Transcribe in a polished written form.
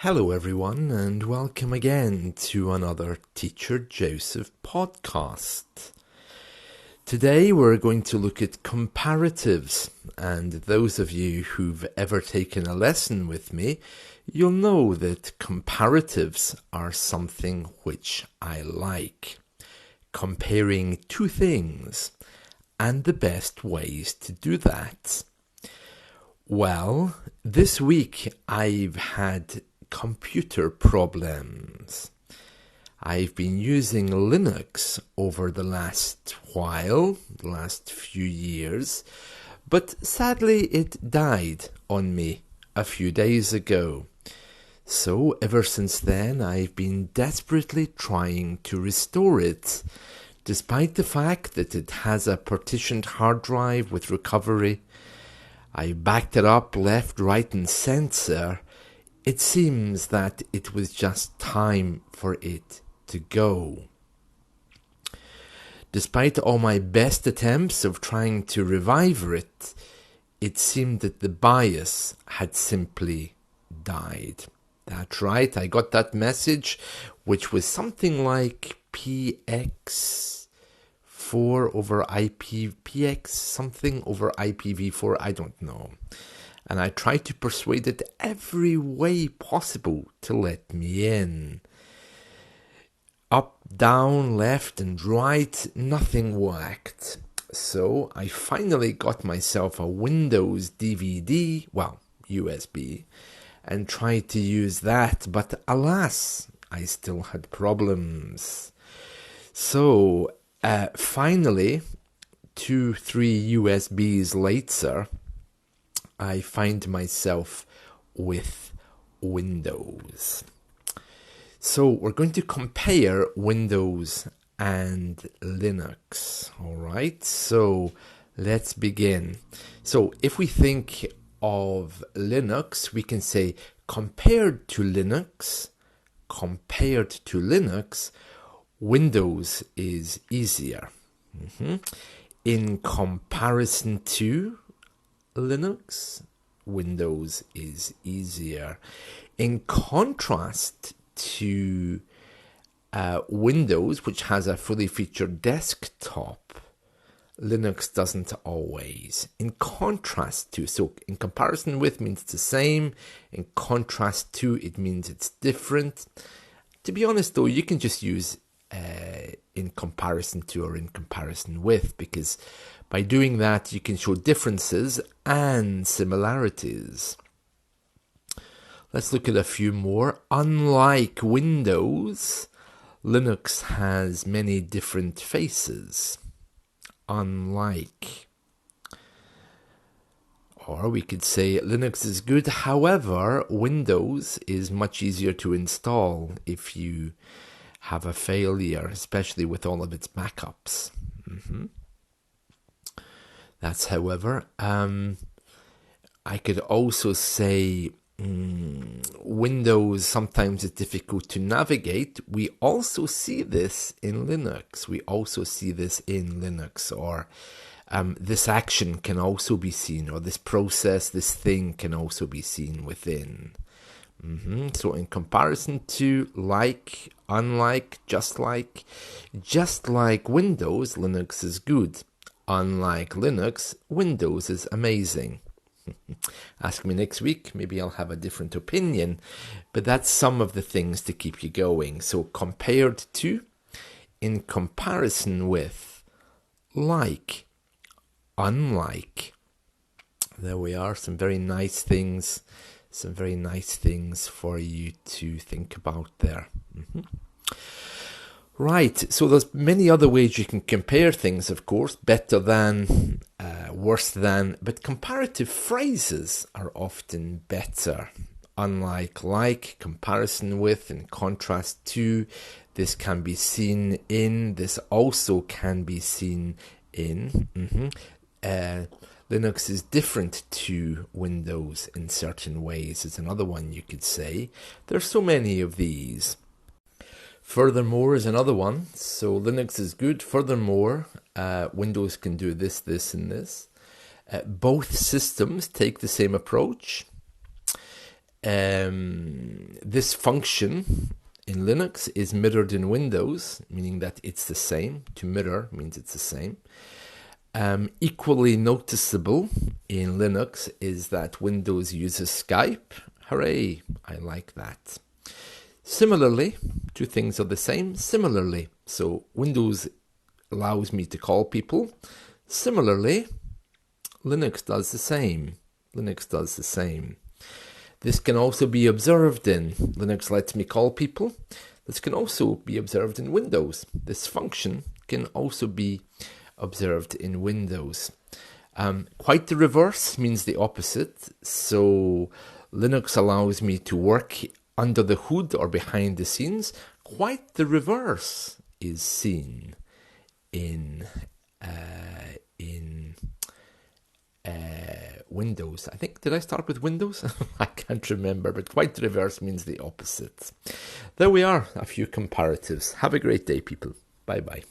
Hello everyone and welcome again to another Teacher Joseph podcast. Today we're going to look at comparatives, and those of you who've ever taken a lesson with me, you'll know that comparatives are something which I like. Comparing two things and the best ways to do that. Well, this week I've had computer problems. I've been using Linux over the last few years, but sadly it died on me a few days ago. So ever since then I've been desperately trying to restore it, despite the fact that it has a partitioned hard drive with recovery. I backed it up left, right and centre. It seems that it was just time for it to go. Despite all my best attempts of trying to revive it, it seemed that the BIOS had simply died. That's right, I got that message, which was something like PX4 over PX something over IPv4, I don't know. And I tried to persuade it every way possible to let me in. Up, down, left and right, nothing worked. So I finally got myself a Windows DVD, USB, and tried to use that, but alas, I still had problems. So finally, 2-3 USBs later, I find myself with Windows. So we're going to compare Windows and Linux. All right, so let's begin. So if we think of Linux, we can say compared to Linux, Windows is easier. In comparison to Linux, Windows is easier. In contrast to Windows, which has a fully featured desktop, Linux doesn't always. In contrast to, so in comparison with means it's the same. In contrast to, it means it's different. To be honest though, you can just use in comparison to or in comparison with, because by doing that, you can show differences and similarities. Let's look at a few more. Unlike Windows, Linux has many different faces. Unlike. Or we could say Linux is good, however, Windows is much easier to install if you have a failure, especially with all of its backups. That's however. I could also say Windows sometimes is difficult to navigate. We also see this in Linux. Or this action can also be seen, or this process, this thing can also be seen within. So in comparison to, like, unlike, just like Windows, Linux is good. Unlike Linux, Windows is amazing. Ask me next week, maybe I'll have a different opinion, but that's some of the things to keep you going. So compared to, in comparison with, like, unlike. There we are, some very nice things for you to think about there. Right, so there's many other ways you can compare things, of course, better than, worse than, but comparative phrases are often better. Unlike, like, comparison with, in contrast to, this can be seen in, this also can be seen in. Linux is different to Windows in certain ways, is another one you could say. There's so many of these. Furthermore is another one. So Linux is good. Furthermore, Windows can do this, this, and this. Both systems take the same approach. This function in Linux is mirrored in Windows, meaning that it's the same. To mirror means it's the same. Equally noticeable in Linux is that Windows uses Skype. Hooray, I like that. Similarly, two things are the same. Similarly, so Windows allows me to call people. Similarly, Linux does the same. Linux does the same. This can also be observed in Linux lets me call people. This can also be observed in Windows. This function can also be observed in Windows. Quite the reverse means the opposite. So Linux allows me to work under the hood or behind the scenes. Quite the reverse is seen in Windows. I think, did I start with Windows? I can't remember, but quite the reverse means the opposite. There we are, a few comparatives. Have a great day, people. Bye-bye.